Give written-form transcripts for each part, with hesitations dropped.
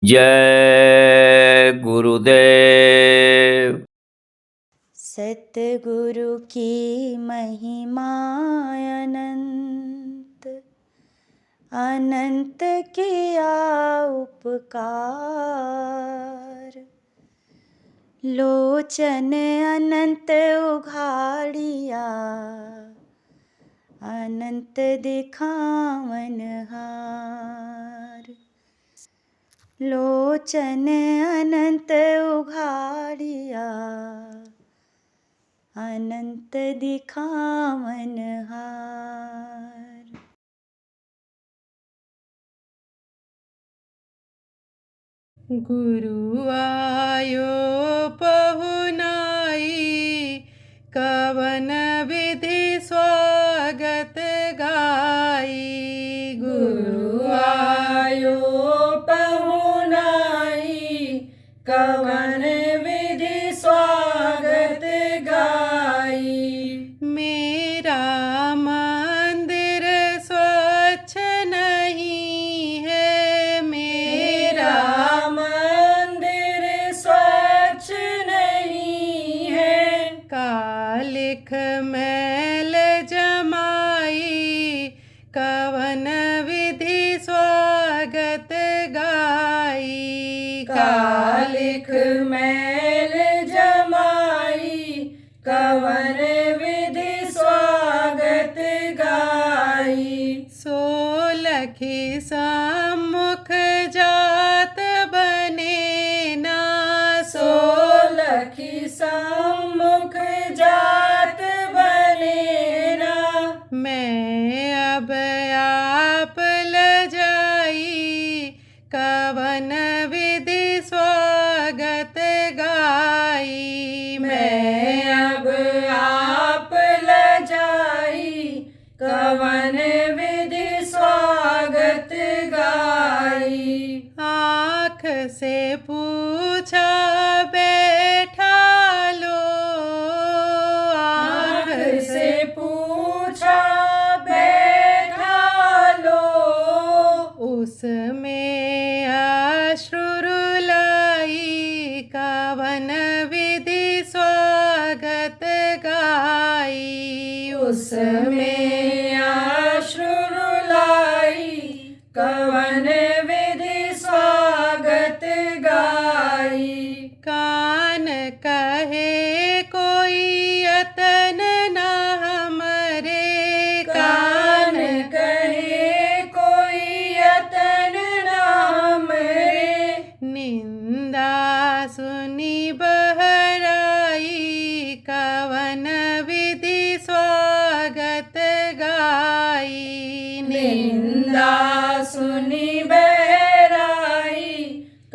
जय गुरुदेव। सतगुरु की महिमा अनंत, अनंत किया उपकार। लोचन अनंत उघाड़िया, अनंत दिखावन हार। लोचन अनंत उघाड़िया, अनंत दिखावन हार। गुरु आयो पहुनाई, कवन विधि स्वागत गाई। गुरु आयो पहुनाई, कवन विधि स्वागत गाई। मेरा मंदिर स्वच्छ नहीं है, मेरा मंदिर स्वच्छ नहीं है। कालिख मैल जमाई, कवन विधि स्वागत गाई। कालिख मैल जमाई, कवन विधि स्वागत गाई। सोलखी सम्मुख जात बने ना, सोलखी सम्मुख जात बने ना। मैं अब आप लजाई, कवन विधि स्वागत गाई। मैं अब आप लजाई, कवन विधि स्वागत गाई। आँख से पूछा बैठा लो, आँख से पूछा बैठा लो। उसमें अश्रु रुलाई, कवन विधि स्वागत गाई। उसमें अश्रु रुलाई, कवन विधि स्वागत गाई। कान कहे कोई यतन न हमरे, कान कहे कोई यतन न हमरे। निंदा सुनी बहराई, कवन विधि स्वागत गाई। निंदा सुनी बहराई,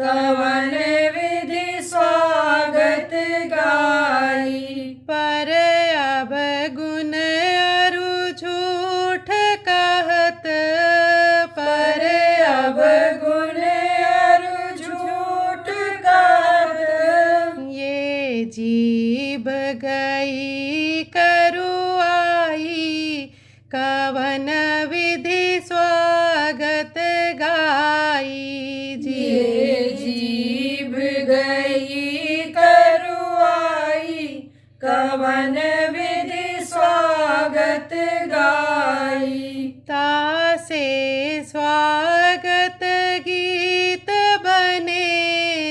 कवन विधि स्वागत गाई। पर अब गुण अरु झूठ कहत, पर अब गुण अरु झूठ कहत। ये जीव गई करुआई, कवन विधि स्वागत गाई। ये जीव गई करुआई, कवन विधि स्वागत गाई। तासे स्वागत गीत बने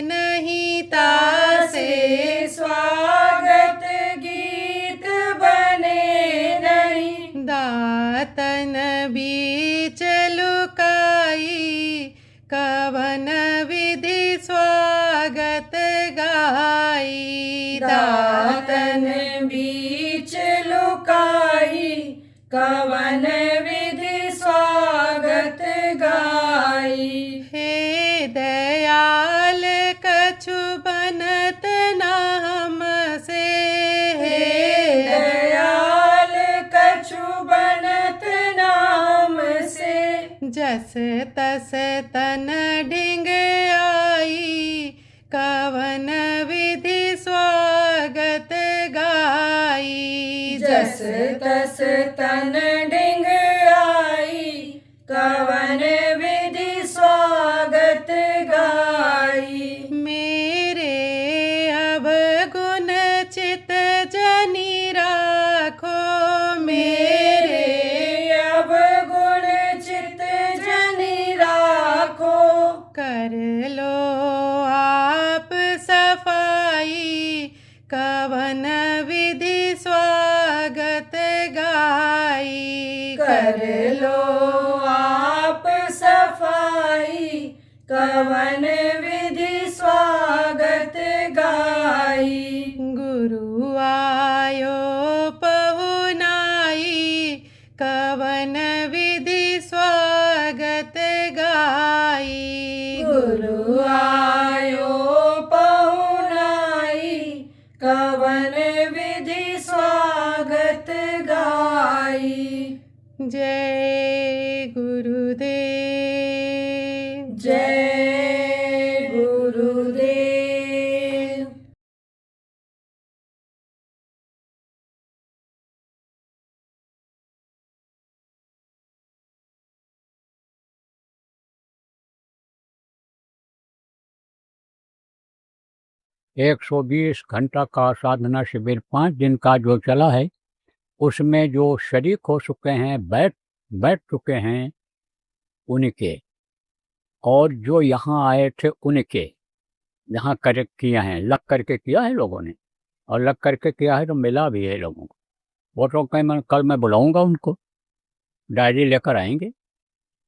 नहीं, तासे स्वागत गीत बने नहीं। दातन बीच लुकाई, कवन विधि स्वागत गाई। दातन बीच लुकाई, कवन विधि स्वागत गाई। हे दयाल कछु बनत न हमसे, हे दयाल कछु बनत न हमसे। जस तस तन ढिंग आई, कवन विधि स्वागत गाई। जस तस तन ढिंग कर लो आप सफाई, कवन विधि स्वागत गाई। गुरु आयो पहुनाई, कवन विधि स्वागत गाई। गुरु आयो पहुनाई, कवन विधि स्वागत गाई। जय गुरुदेव। जय गुरुदेव। एक 120 घंटा का साधना शिविर 5 दिन का जो चला है, उसमें जो शरीक हो चुके हैं, बैठ चुके हैं उनके, और जो यहाँ आए थे उनके, यहाँ करेक्ट किया है, लग करके किया है लोगों ने, और लग करके किया है तो मिला भी है लोगों को। वो तो कल मैं बुलाऊंगा उनको, डायरी लेकर आएंगे,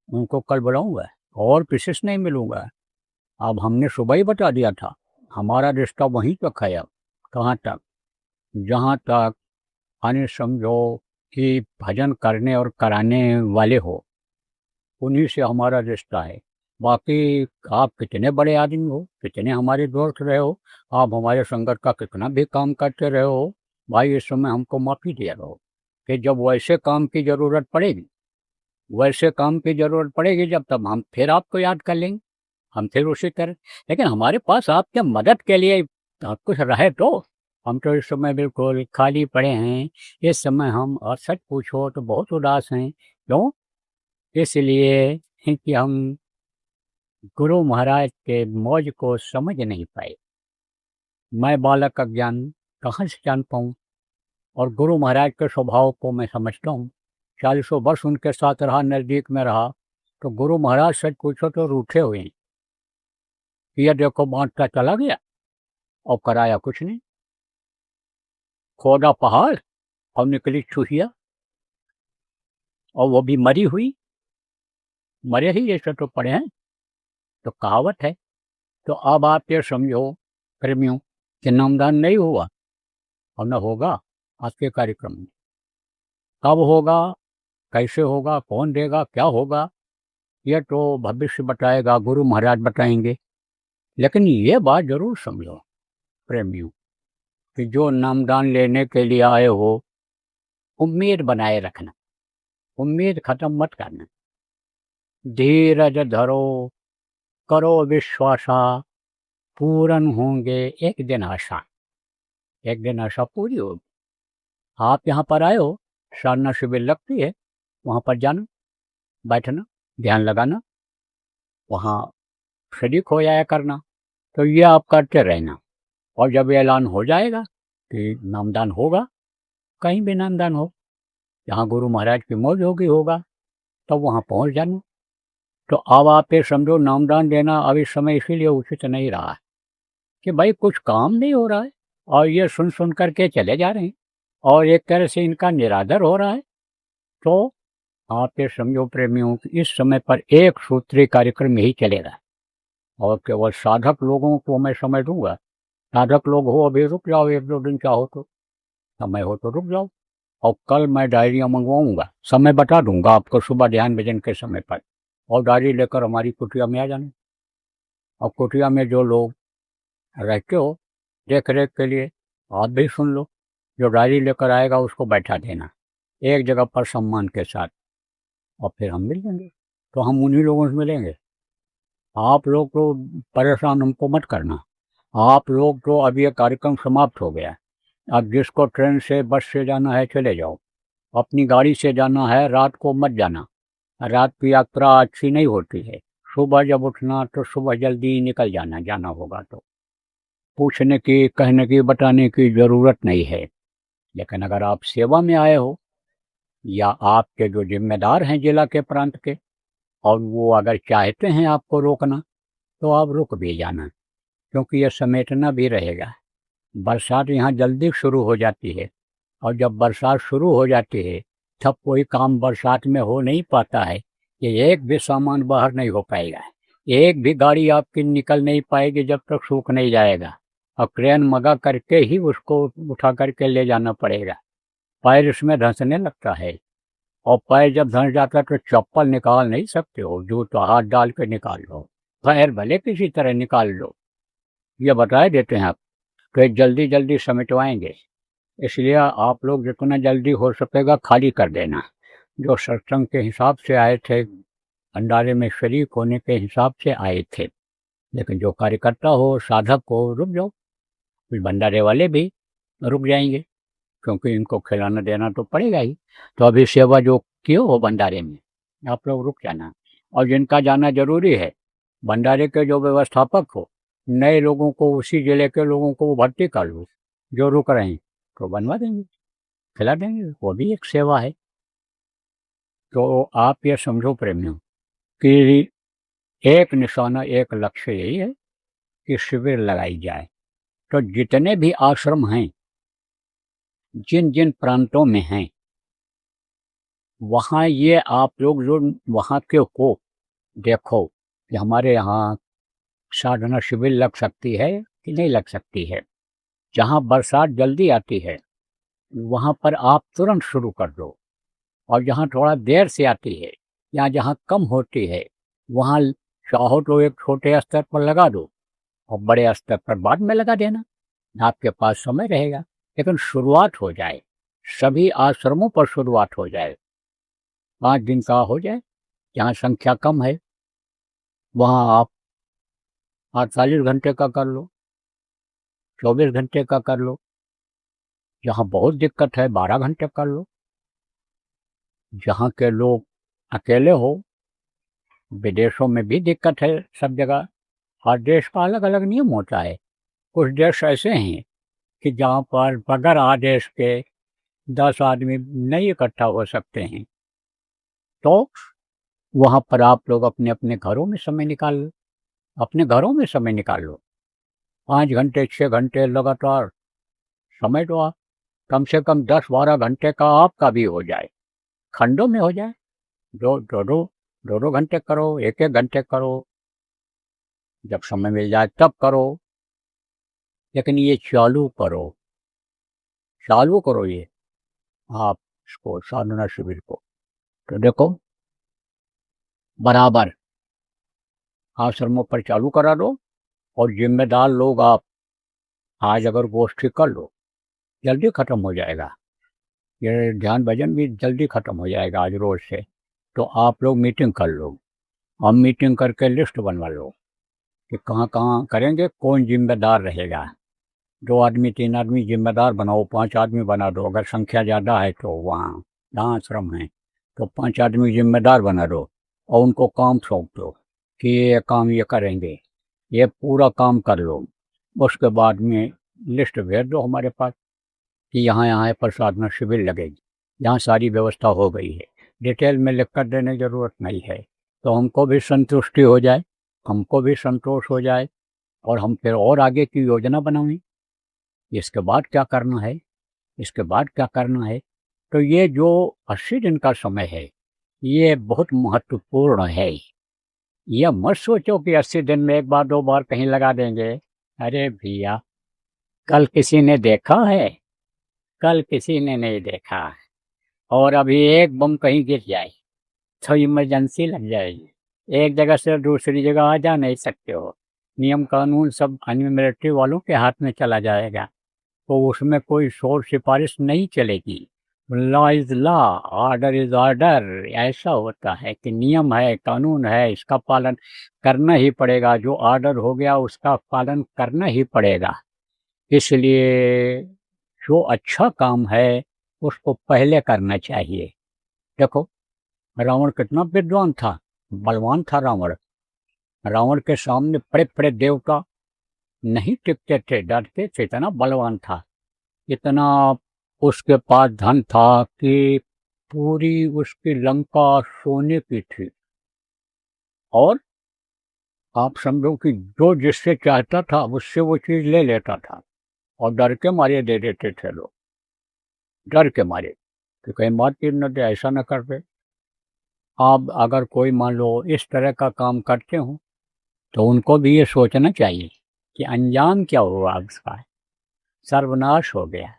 उनको कल बुलाऊंगा और किसी से नहीं मिलूंगा। अब हमने सुबह ही बता दिया था, हमारा रिश्ता वहीं तक है। अब कहाँ तक? जहाँ तक अन्य समझो कि भजन करने और कराने वाले हो, उन्हीं से हमारा रिश्ता है। बाकी आप कितने बड़े आदमी हो, कितने हमारे दोस्त रहे हो, आप हमारे संगत का कितना भी काम करते रहे हो, भाई इस समय हमको माफ़ी दिया रहो कि जब वैसे काम की ज़रूरत पड़ेगी, वैसे काम की ज़रूरत पड़ेगी जब, तब हम फिर आपको याद कर लेंगे, हम फिर उसी तरह। लेकिन हमारे पास आपके मदद के लिए कुछ रहे तो। हम तो इस समय बिल्कुल खाली पड़े हैं। इस समय हम, और सच पूछो तो बहुत उदास हैं। क्यों? इसलिए कि हम गुरु महाराज के मौज को समझ नहीं पाए। मैं बालक का ज्ञान कहाँ से जान पाऊँ, और गुरु महाराज के स्वभाव को मैं समझता हूँ। 40 वर्ष उनके साथ रहा, नज़दीक में रहा, तो गुरु महाराज सच पूछो तो रूठे हुए हैं। ये देखो बांटता चला गया और कराया कुछ नहीं। खोदा पहाड़ और निकली चूहिया, और वो भी मरी हुई, मरे ही जैसे तो पड़े हैं। तो कहावत है। तो अब आप ये समझो प्रेमियों कि नामदान नहीं हुआ और न होगा आपके कार्यक्रम में। कब होगा, कैसे होगा, कौन देगा, क्या होगा, ये तो भविष्य बताएगा, गुरु महाराज बताएंगे। लेकिन ये बात जरूर समझो प्रेमियों कि जो नामदान लेने के लिए आए हो, उम्मीद बनाए रखना, उम्मीद खत्म मत करना। धीरज धरो, करो विश्वासा, पूर्ण होंगे एक दिन आशा। एक दिन आशा पूरी होगी। आप यहाँ पर आए हो, साधना शिविर लगती है, वहाँ पर जाना, बैठना, ध्यान लगाना, वहाँ शरीक हो जाया करना। तो ये आप करते रहना, और जब ऐलान हो जाएगा कि नामदान होगा, कहीं भी नामदान हो, जहाँ गुरु महाराज की मौज होगी होगा, तब वहाँ पहुँच जाना। तो अब आप ये समझो नामदान देना अब इस समय इसीलिए उचित नहीं रहा है कि भाई कुछ काम नहीं हो रहा है, और ये सुन करके चले जा रहे हैं, और एक तरह से इनका निरादर हो रहा है। तो आप ये समझो प्रेमियों कि इस समय पर एक सूत्री कार्यक्रम यही चलेगा, और केवल साधक लोगों को मैं समय दूंगा। साधक लोग हो अभी रुक जाओ, 1-2 दिन चाहो तो, समय हो तो रुक जाओ। और कल मैं डायरियाँ मंगवाऊंगा, समय बता दूंगा आपको सुबह ध्यान भजन के समय पर, और डायरी लेकर हमारी कुटिया में आ जाना। और कुटिया में जो लोग रहते हो देख रेख के लिए, आप भी सुन लो। जो डायरी लेकर आएगा उसको बैठा देना एक जगह पर सम्मान के साथ, और फिर हम मिल लेंगे। तो हम उन्हीं लोगों से मिलेंगे। आप लोग तो परेशान हमको मत करना। आप लोग तो अब ये कार्यक्रम समाप्त हो गया। अब जिसको ट्रेन से बस से जाना है चले जाओ, अपनी गाड़ी से जाना है रात को मत जाना। रात की यात्रा अच्छी नहीं होती है। सुबह जब उठना तो सुबह जल्दी निकल जाना होगा तो पूछने की, कहने की, बताने की ज़रूरत नहीं है। लेकिन अगर आप सेवा में आए हो, या आपके जो जिम्मेदार हैं जिला के प्रांत के, और वो अगर चाहते हैं आपको रोकना, तो आप रुक भी जाना, क्योंकि यह समेटना भी रहेगा। बरसात यहाँ जल्दी शुरू हो जाती है, और जब बरसात शुरू हो जाती है तब कोई काम बरसात में हो नहीं पाता है कि एक भी सामान बाहर नहीं हो पाएगा, एक भी गाड़ी आपकी निकल नहीं पाएगी जब तक सूख नहीं जाएगा, और क्रेन मंगा करके ही उसको उठा करके ले जाना पड़ेगा। पैर इसमें धंसने लगता है, और पैर जब धंस जाता है तो चप्पल निकाल नहीं सकते हो, जूता हाथ डाल के निकाल लो, पैर भले किसी तरह निकाल लो, ये बता देते हैं आप। तो जल्दी जल्दी समेटवाएंगे, इसलिए आप लोग जितना जल्दी हो सकेगा खाली कर देना। जो सत्संग के हिसाब से आए थे, भंडारे में शरीक होने के हिसाब से आए थे, लेकिन जो कार्यकर्ता हो, साधक हो, रुक जाओ। कुछ भंडारे वाले भी रुक जाएंगे, क्योंकि इनको खिलाना देना तो पड़ेगा ही। तो अभी सेवा जो किए हो भंडारे में, आप लोग रुक जाना। और जिनका जाना जरूरी है, भंडारे के जो व्यवस्थापक हो, नए लोगों को, उसी जिले के लोगों को वो भर्ती कर लो, जो रुक रहे हैं तो बनवा देंगे, खिला देंगे, वो भी एक सेवा है। तो आप ये समझो प्रेमियों कि एक निशाना, एक लक्ष्य यही है कि शिविर लगाई जाए। तो जितने भी आश्रम हैं, जिन जिन प्रांतों में हैं, वहाँ ये आप लोग जो वहाँ के को देखो कि हमारे यहाँ साधना शिविर लग सकती है कि नहीं लग सकती है। जहाँ बरसात जल्दी आती है वहाँ पर आप तुरंत शुरू कर दो, और जहाँ थोड़ा देर से आती है या जहाँ कम होती है वहाँ चाहो तो एक छोटे स्तर पर लगा दो और बड़े स्तर पर बाद में लगा देना, आपके पास समय रहेगा। लेकिन शुरुआत हो जाए, सभी आश्रमों पर शुरुआत हो जाए, 5 दिन का हो जाए। जहाँ संख्या कम है वहाँ आप 48 घंटे का कर लो, 24 घंटे का कर लो। जहाँ बहुत दिक्कत है 12 घंटे कर लो। जहाँ के लोग अकेले हो, विदेशों में भी दिक्कत है सब जगह, हर देश का अलग अलग नियम होता है। कुछ देश ऐसे हैं कि जहाँ पर बगैर आदेश के 10 आदमी नहीं इकट्ठा हो सकते हैं, तो वहाँ पर आप लोग अपने अपने घरों में समय निकाल लो, अपने घरों में समय निकाल लो। 5 घंटे 6 घंटे लगातार समय दो आप, कम से कम 10-12 घंटे का आपका भी हो जाए, खंडों में हो जाए। दो घंटे करो, 1-1 घंटे करो, जब समय मिल जाए तब करो, लेकिन ये चालू करो ये आप इसको साधना शिविर को। तो देखो बराबर आश्रमों पर चालू करा दो, और जिम्मेदार लोग आप आज अगर गोष्ठी कर लो, जल्दी खत्म हो जाएगा। ये ध्यान भजन भी जल्दी खत्म हो जाएगा आज रोज से। तो आप लोग मीटिंग कर लो, हम मीटिंग करके लिस्ट बनवा लो कि कहाँ कहाँ करेंगे, कौन जिम्मेदार रहेगा। 2 आदमी 3 आदमी जिम्मेदार बनाओ, 5 आदमी बना दो। अगर संख्या ज़्यादा है तो वहाँ जहाँ आश्रम है तो 5 आदमी जिम्मेदार बना दो, और उनको काम सौंप दो कि ये काम ये करेंगे, ये पूरा काम कर लो। उसके बाद में लिस्ट भेज दो हमारे पास कि यहाँ पर साधना शिविर लगेगी, यहाँ सारी व्यवस्था हो गई है। डिटेल में लिख कर देने की ज़रूरत नहीं है, तो हमको भी संतुष्टि हो जाए, हमको भी संतोष हो जाए, और हम फिर और आगे की योजना बनाएं, इसके बाद क्या करना है, इसके बाद क्या करना है। तो ये जो 80 दिन का समय है ये बहुत महत्वपूर्ण है। ये मत सोचो कि 80 दिन में 1 बार 2 बार कहीं लगा देंगे। अरे भैया, कल किसी ने देखा है? कल किसी ने नहीं देखा। और अभी एक बम कहीं गिर जाए तो इमरजेंसी लग जाएगी, एक जगह से दूसरी जगह आ जा नहीं सकते हो, नियम कानून सब मिलिट्री वालों के हाथ में चला जाएगा। तो उसमें कोई शोर सिफारिश नहीं चलेगी। Law is law, order is order. ऐसा होता है कि नियम है, कानून है, इसका पालन करना ही पड़ेगा। जो ऑर्डर हो गया उसका पालन करना ही पड़ेगा। इसलिए जो अच्छा काम है उसको पहले करना चाहिए। देखो रावण कितना विद्वान था, बलवान था रावण। रावण के सामने बड़े बड़े देवता नहीं टिकते थे, डरते थे, इतना बलवान था। इतना उसके पास धन था कि पूरी उसकी लंका सोने की थी, और आप समझो कि जो जिससे चाहता था उससे वो चीज़ ले लेता था, और डर के मारे दे देते थे लोग, डर के मारे। कि कहीं मारपीट न दे, ऐसा न कर दे। आप अगर कोई मान लो इस तरह का काम करते हो तो उनको भी ये सोचना चाहिए कि अंजाम क्या हुआ उसका, सर्वनाश हो गया।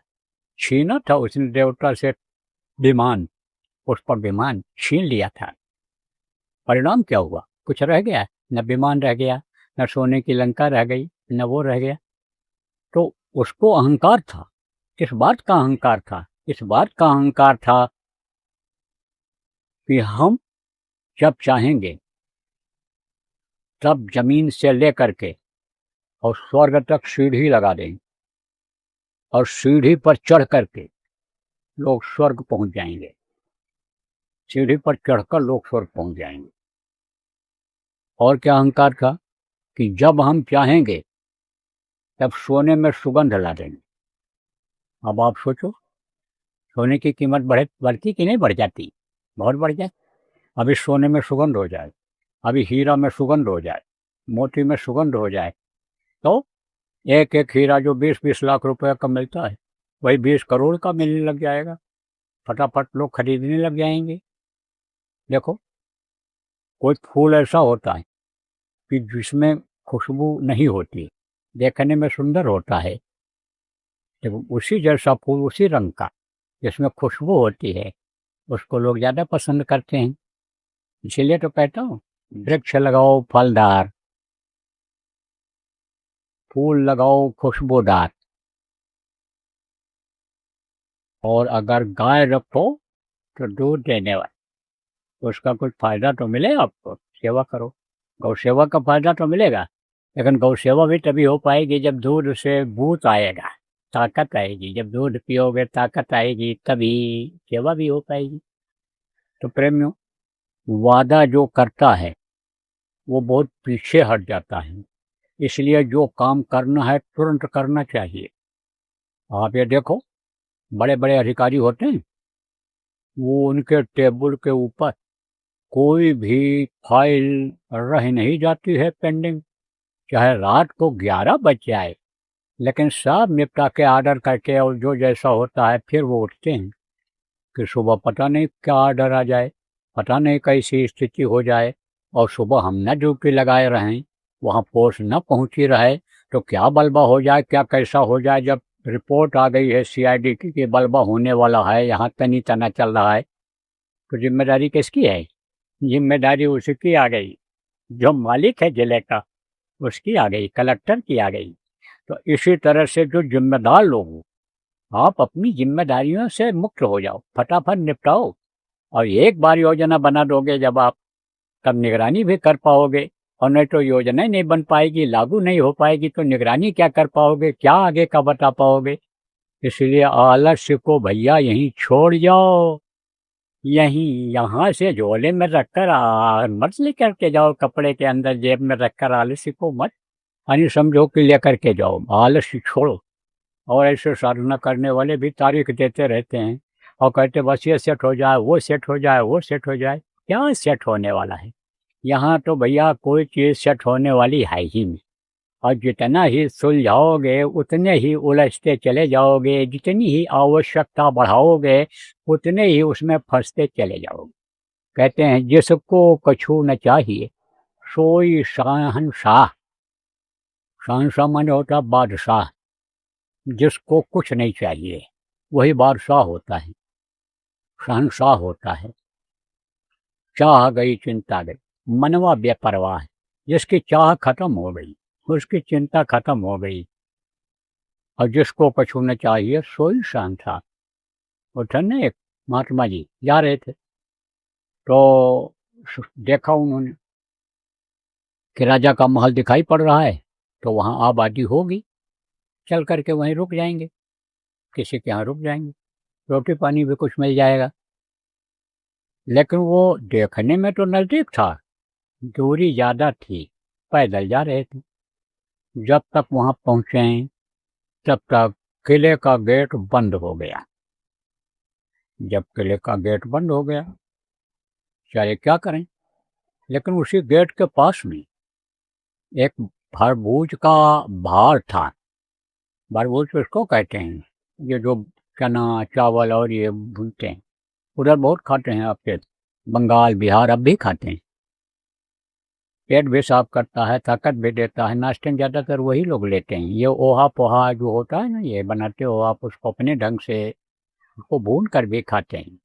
छीना था उसने देवता से विमान, उस पर विमान छीन लिया था, परिणाम क्या हुआ? कुछ रह गया? न विमान रह गया, न सोने की लंका रह गई, न वो रह गया। तो उसको अहंकार था, किस बात का अहंकार था? इस बात का अहंकार था कि हम जब चाहेंगे तब जमीन से लेकर के और स्वर्ग तक सीढ़ी लगा देंगे और सीढ़ी पर चढ़ करके लोग स्वर्ग पहुंच जाएंगे, सीढ़ी पर चढ़कर लोग स्वर्ग पहुंच जाएंगे। और क्या अहंकार था कि जब हम चाहेंगे तब सोने में सुगंध ला देंगे। अब आप सोचो, सोने की कीमत बढ़ती कि नहीं बढ़ जाती? बहुत बढ़ जाए। अभी सोने में सुगंध हो जाए, अभी हीरा में सुगंध हो जाए, मोती में सुगंध हो जाए, तो एक एक हीरा जो 20-20 लाख रुपए का मिलता है वही 20 करोड़ का मिलने लग जाएगा। फटाफट लोग खरीदने लग जाएंगे। देखो, कोई फूल ऐसा होता है कि जिसमें खुशबू नहीं होती, देखने में सुंदर होता है, देखो उसी जैसा फूल उसी रंग का जिसमें खुशबू होती है उसको लोग ज़्यादा पसंद करते हैं। इसीलिए तो कहता हूँ, वृक्ष लगाओ फलदार, फूल लगाओ खुशबूदार, और अगर गाय रखो तो दूध देने वाली, उसका कुछ फायदा तो मिले आपको। सेवा करो, गौ सेवा का फायदा तो मिलेगा, लेकिन गौ सेवा भी तभी हो पाएगी जब दूध से बूत आएगा, ताकत आएगी। जब दूध पियोगे ताकत आएगी, तभी सेवा भी हो पाएगी। तो प्रेमियों, वादा जो करता है वो बहुत पीछे हट जाता है, इसलिए जो काम करना है तुरंत करना चाहिए। आप ये देखो, बड़े बड़े अधिकारी होते हैं, वो उनके टेबल के ऊपर कोई भी फाइल रह नहीं जाती है पेंडिंग, चाहे रात को 11 बज जाए, लेकिन सब निपटा के ऑर्डर करके और जो जैसा होता है फिर वो उठते हैं कि सुबह पता नहीं क्या ऑर्डर आ जाए, पता नहीं कैसी स्थिति हो जाए, और सुबह हम न ड्यूटी लगाए रहें, वहाँ पोस्ट न पहुँची रहे तो क्या बलबा हो जाए, क्या कैसा हो जाए। जब रिपोर्ट आ गई है CID की कि बलबा होने वाला है, यहाँ तनी तना चल रहा है, तो जिम्मेदारी किसकी है? जिम्मेदारी उसकी आ गई, जो मालिक है जिले का उसकी आ गई, कलेक्टर की आ गई। तो इसी तरह से जो जिम्मेदार लोग हो, आप अपनी जिम्मेदारियों से मुक्त हो जाओ, फटाफट निपटाओ, और एक बार योजना बना दोगे जब आप, तब निगरानी भी कर पाओगे। और नहीं तो योजना ही नहीं बन पाएगी, लागू नहीं हो पाएगी, तो निगरानी क्या कर पाओगे, क्या आगे का बता पाओगे। इसलिए आलस्य को भैया यहीं छोड़ जाओ, यहाँ से झोले में रखकर मत लेकर के जाओ, कपड़े के अंदर जेब में रखकर आलस्य को मत यानी समझो कि लेकर के जाओ, आलस्य छोड़ो। और ऐसे साधना करने वाले भी तारीख देते रहते हैं और कहते बस ये सेट हो जाए, वो सेट हो जाए, वो सेट हो जाए। क्या सेट होने वाला है? यहाँ तो भैया कोई चीज़ सेट होने वाली है ही नहीं, और जितना ही सुलझाओगे उतने ही उलझते चले जाओगे, जितनी ही आवश्यकता बढ़ाओगे उतने ही उसमें फंसते चले जाओगे। कहते हैं जिसको कछु न चाहिए सोई शहंशाह, शहंशाह माने होता बादशाह, जिसको कुछ नहीं चाहिए वही बादशाह होता है, शहंशाह होता है। चाह गई चिंता गई, मनवा बेपरवाह है, जिसकी चाह खत्म हो गई उसकी चिंता खत्म हो गई। और जिसको कछु न चाहिए सोई शहंशाह। उठे न एक महात्मा जी जा रहे थे, तो देखा उन्होंने कि राजा का महल दिखाई पड़ रहा है, तो वहाँ आबादी होगी, चल करके वहीं रुक जाएंगे, किसी के यहाँ रुक जाएंगे, रोटी पानी भी कुछ मिल जाएगा। लेकिन वो देखने में तो नज़दीक था, दूरी ज़्यादा थी, पैदल जा रहे थे। जब तक वहाँ पहुँचे तब तक किले का गेट बंद हो गया। जब किले का गेट बंद हो गया, चाहे क्या करें, लेकिन उसी गेट के पास में एक भरबूज का भार था। भरबूज किसको कहते हैं? ये जो चना चावल और ये भूनते हैं, उधर बहुत खाते हैं आपके बंगाल बिहार, अब भी खाते हैं। पेट भी साफ करता है, ताकत भी देता है। नाश्ते में ज़्यादातर वही लोग लेते हैं। ये ओहा पोहा जो होता है ना, ये बनाते हो आप, उसको अपने ढंग से उसको भून कर भी खाते हैं।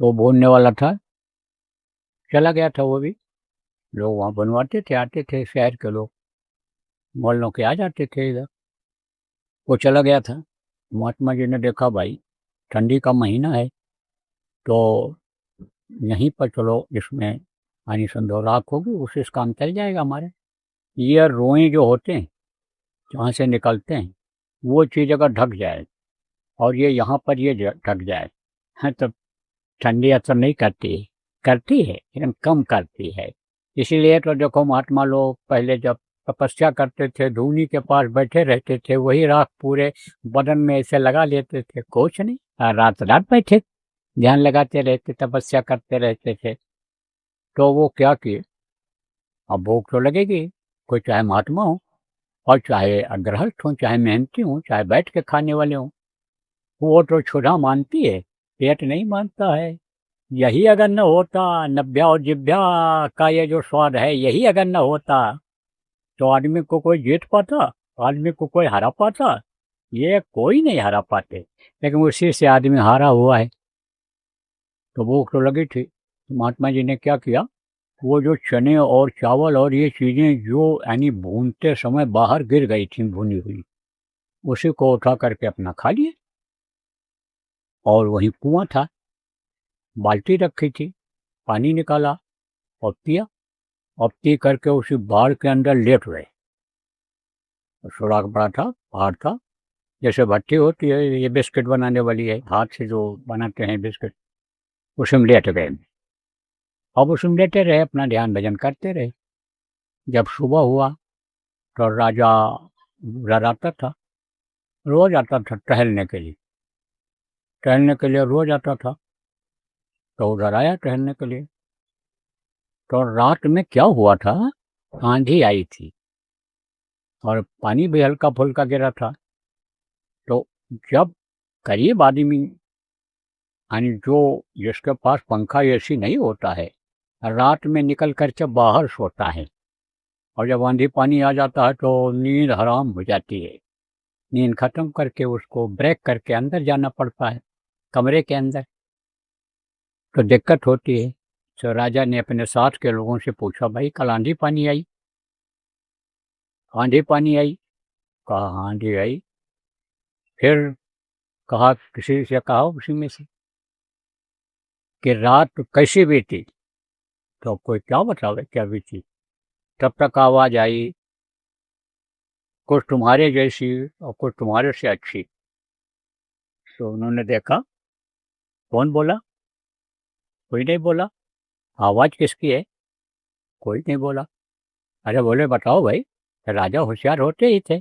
तो भूनने वाला था, चला गया था वो भी। लोग वहाँ बनवाते थे, आते थे शहर के लोग, मोहल्लों के आ जाते थे इधर। वो चला गया था। महात्मा जी ने देखा भाई ठंडी का महीना है, तो यहीं पर चलो, इसमें पानी संदो राख होगी, उससे इस काम चल जाएगा हमारे। ये रोएं जो होते हैं जहाँ से निकलते हैं, वो चीज़ अगर ढक जाए और ये यहाँ पर ये ढक जाए, है तो ठंडी असर नहीं करती, करती है लेकिन कम करती है। इसीलिए तो देखो महात्मा लोग पहले जब तपस्या करते थे, धूनी के पास बैठे रहते थे, वही राख पूरे बदन में ऐसे लगा लेते थे, कुछ नहीं, रात रात बैठे ध्यान लगाते रहते, तपस्या करते रहते थे। तो वो क्या किए, अब भूख तो लगेगी, कोई चाहे महात्मा हो और चाहे गृहस्थ हो, चाहे मेहनती हो, चाहे बैठ के खाने वाले हों, वो तो क्षुधा मानती है, पेट नहीं मानता है। यही अगर न होता, नभ्या और जिभ्या का ये जो स्वाद है, यही अगर न होता तो आदमी को कोई जीत पाता, आदमी को कोई हरा पाता? ये कोई नहीं हरा पाते, लेकिन उसी से आदमी हारा हुआ है। तो भूख तो लगी थी, तो महात्मा जी ने क्या किया, वो जो चने और चावल और ये चीज़ें जो यानी भूनते समय बाहर गिर गई थी भुनी हुई, उसी को उठा करके अपना खा लिए। और वहीं कुआं था, बाल्टी रखी थी, पानी निकाला और पिया, और पी करके उसी बाढ़ के अंदर लेट गए। सुराख बड़ा था, पहाड़ था, जैसे भट्टी होती है, ये बिस्किट बनाने वाली है, हाथ से जो बनाते हैं बिस्किट, उसमें लेट गए। अब उसमें लेटे रहे, अपना ध्यान भजन करते रहे। जब सुबह हुआ तो राजा उधर आता था, रोज आता था टहलने के लिए, टहलने के लिए रोज आता था। तो उधर आया टहलने के लिए, तो रात में क्या हुआ था, आंधी आई थी और पानी भी हल्का फुल्का गिरा था। तो जब करीब आदमी, यानी जो जिसके पास पंखा एसी नहीं होता है, रात में निकल कर के बाहर सोता है, और जब आंधी पानी आ जाता है तो नींद हराम हो जाती है। नींद खत्म करके उसको ब्रेक करके अंदर जाना पड़ता है, कमरे के अंदर, तो दिक्कत होती है। तो राजा ने अपने साथ के लोगों से पूछा, भाई कल आंधी पानी आई? आंधी पानी आई? कहा आंधी आई। फिर कहा, किसी से कहा उसी में से कि रात कैसी बीती? तो कोई क्या बतावे क्या बीती। तब तक आवाज आई, कुछ तुम्हारे जैसी और कुछ तुम्हारे से अच्छी। तो उन्होंने देखा, कौन बोला? कोई नहीं बोला। आवाज किसकी है? कोई नहीं बोला। अरे बोले, बताओ भाई। तो राजा होशियार होते ही थे,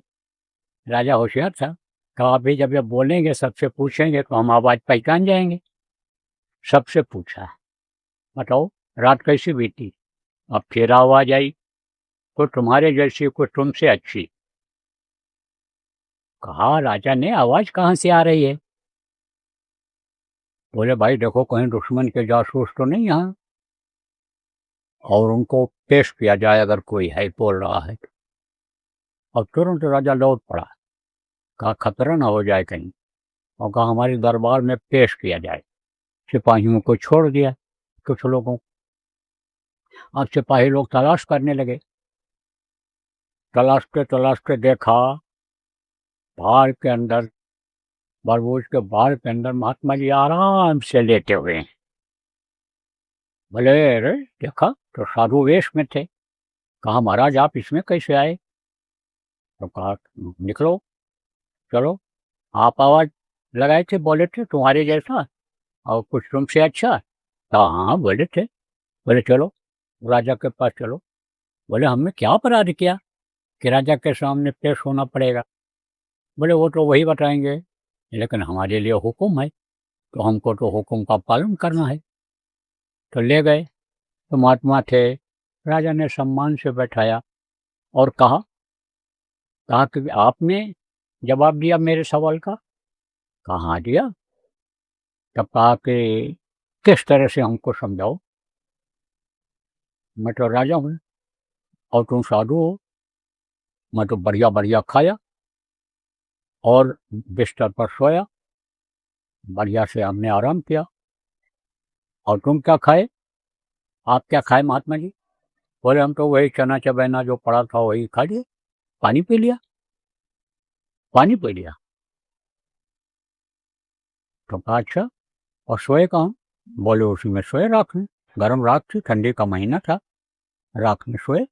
राजा होशियार था। कहा, अभी जब ये बोलेंगे, सबसे पूछेंगे तो हम आवाज पहचान जाएंगे। सबसे पूछा, बताओ रात कैसी बीती? अब फिर आवाज आई, कुछ तुम्हारे जैसी कुछ तुमसे अच्छी। कहा राजा ने, आवाज कहाँ से आ रही है? बोले, भाई देखो कहीं दुश्मन के जासूस तो नहीं यहाँ, और उनको पेश किया जाए अगर कोई है बोल रहा है तो। अब तुरंत राजा लौट पड़ा, कहा खतरा ना हो जाए कहीं, और कहा हमारे दरबार में पेश किया जाए। सिपाहियों को छोड़ दिया कुछ लोगों। अब सिपाही लोग तलाश करने लगे, तलाशते देखा बाढ़ के अंदर, बरबूज के बाढ़ के अंदर महात्मा जी आराम से लेटे हुए हैं। भले रे देखा तो साधु वेश में थे। कहा महाराज आप इसमें कैसे आए? तो कहा निकलो, चलो। आप आवाज लगाए थे, बोले थे तुम्हारे जैसा और कुछ तुमसे अच्छा। कहा हाँ बोले थे। बोले चलो राजा के पास चलो। बोले हमने क्या अपराध किया कि राजा के सामने पेश होना पड़ेगा? बोले वो तो वही बताएंगे, लेकिन हमारे लिए हुक्म है, तो हमको तो हुक्म का पालन करना है। तो ले गए, तो महात्मा थे, राजा ने सम्मान से बैठाया और कहा कि आपने जवाब दिया मेरे सवाल का? कहा हाँ दिया। तब कहा कि किस तरह से हमको समझाओ, मैं तो राजा हूँ और तुम साधु हो। मैं तो बढ़िया बढ़िया खाया और बिस्तर पर सोया, बढ़िया से हमने आराम किया, और तुम क्या खाए? आप क्या खाए महात्मा जी? बोले हम तो वही चना चबैना जो पड़ा था वही खा लिए, पानी पी लिया, पानी पी लिया। तो कहा अच्छा, और सोए कहाँ? बोले उसी में सोए, राख में, गर्म राख थी, ठंडी का महीना था, राख में सोए।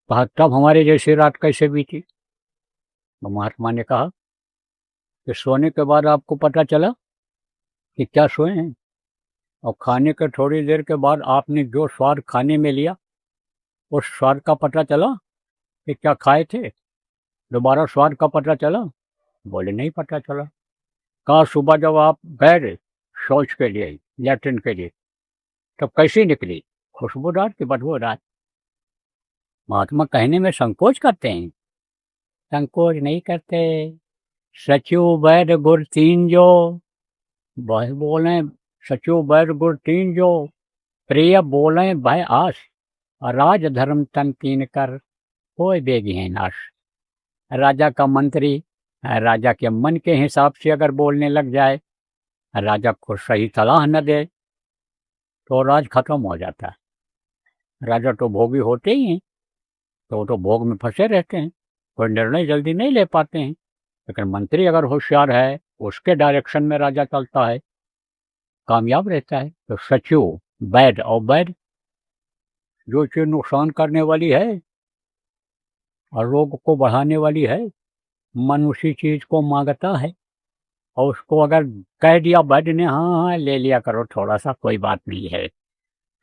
कहा तब हमारे जैसी रात कैसे बीती? तो महात्मा ने कहा कि सोने के बाद आपको पता चला कि क्या सोए हैं, और खाने के थोड़ी देर के बाद आपने जो स्वाद खाने में लिया उस स्वाद का पता चला कि क्या खाए थे? दोबारा स्वाद का पता चला? बोले नहीं पता चला। कहा सुबह जब आप गए शौच के लिए, लैट्रिन के लिए, तब कैसी निकली? खुशबूदार की बदबूदार? महात्मा कहने में संकोच करते हैं। संकोच नहीं करते। सचु वैद गुर तीन जो, वह बोले सचु वैद गुर तीन जो, प्रिय बोले भय आस, राज धर्म तन तीन कर, कोई बेगी है नाश। राजा का मंत्री राजा के मन के हिसाब से अगर बोलने लग जाए, राजा को सही सलाह न दे, तो राज खत्म हो जाता है। राजा तो भोगी होते ही हैं, तो वो तो भोग में फंसे रहते हैं, कोई निर्णय जल्दी नहीं ले पाते हैं। लेकिन मंत्री अगर होशियार है, उसके डायरेक्शन में राजा चलता है, कामयाब रहता है। तो सचु वैद, और वैद जो चीज नुकसान करने वाली है और रोग को बढ़ाने वाली है, मन उसी चीज को मांगता है, और उसको अगर कह दिया वैद ने हाँ हाँ ले लिया करो थोड़ा सा, कोई बात नहीं है,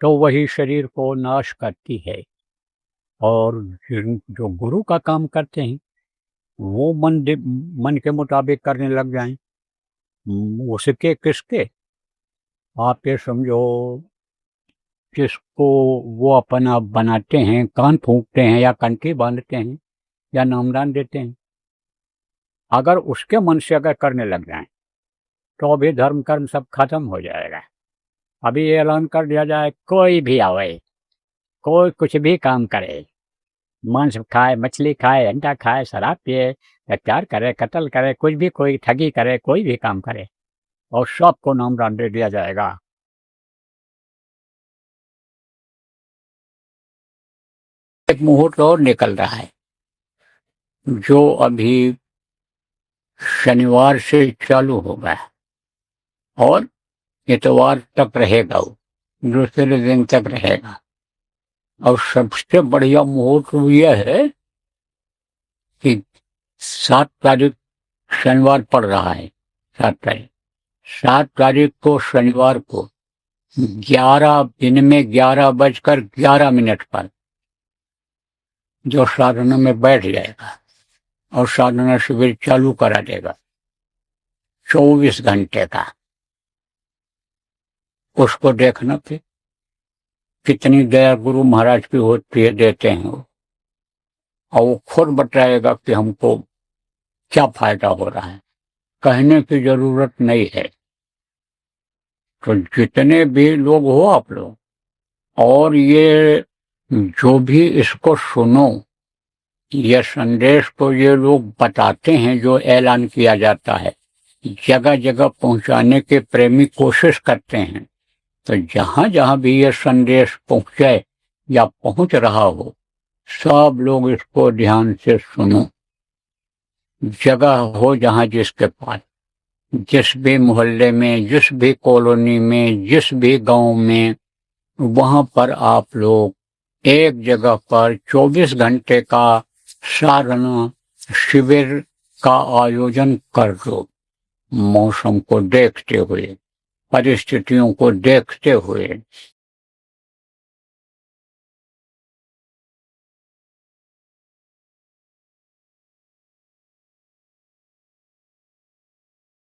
तो वही शरीर को नाश करती है। और जो गुरु का काम करते हैं वो मन के मुताबिक करने लग जाएं, उसके किसके? आप ये समझो, जिसको वो अपना बनाते हैं, कान फूंकते हैं या कंठी बांधते हैं या नामदान देते हैं, अगर उसके मन से अगर करने लग जाएं तो अभी धर्म कर्म सब खत्म हो जाएगा। अभी ये ऐलान कर दिया जाए कोई भी आवे, कोई कुछ भी काम करे, मांस खाए, मछली खाए, अंडा खाए, शराब पिए, हत्यार करे, कत्ल करे, कुछ भी, कोई ठगी करे, कोई भी काम करे, और सबको नामदान दे दिया जाएगा। एक मुहूर्त और निकल रहा है जो अभी शनिवार से चालू होगा और इतवार तक रहेगा, वो दूसरे दिन तक रहेगा। और सबसे बढ़िया मुहूर्त यह है कि 7 तारीख शनिवार पड़ रहा है, 7 तारीख को शनिवार को 11 दिन में 11:11 पर जो साधना में बैठ जाएगा और साधना शिविर चालू करा देगा 24 घंटे का, उसको देखना फिर कितनी दया गुरु महाराज की होती है, देते हैं वो, और वो खुद बताएगा कि हमको क्या फायदा हो रहा है। कहने की जरूरत नहीं है। तो जितने भी लोग हो आप लोग, और ये जो भी इसको सुनो, ये संदेश को ये लोग बताते हैं, जो ऐलान किया जाता है, जगह जगह पहुंचाने के प्रेमी कोशिश करते हैं। तो जहां जहां भी ये संदेश पहुंचे या पहुंच रहा हो, सब लोग इसको ध्यान से सुनो। जगह हो जहां जिसके पास, जिस भी मोहल्ले में, जिस भी कॉलोनी में, जिस भी गांव में, वहां पर आप लोग एक जगह पर 24 घंटे का साधना शिविर का आयोजन कर दो। मौसम को देखते हुए, परिस्थितियों को देखते हुए,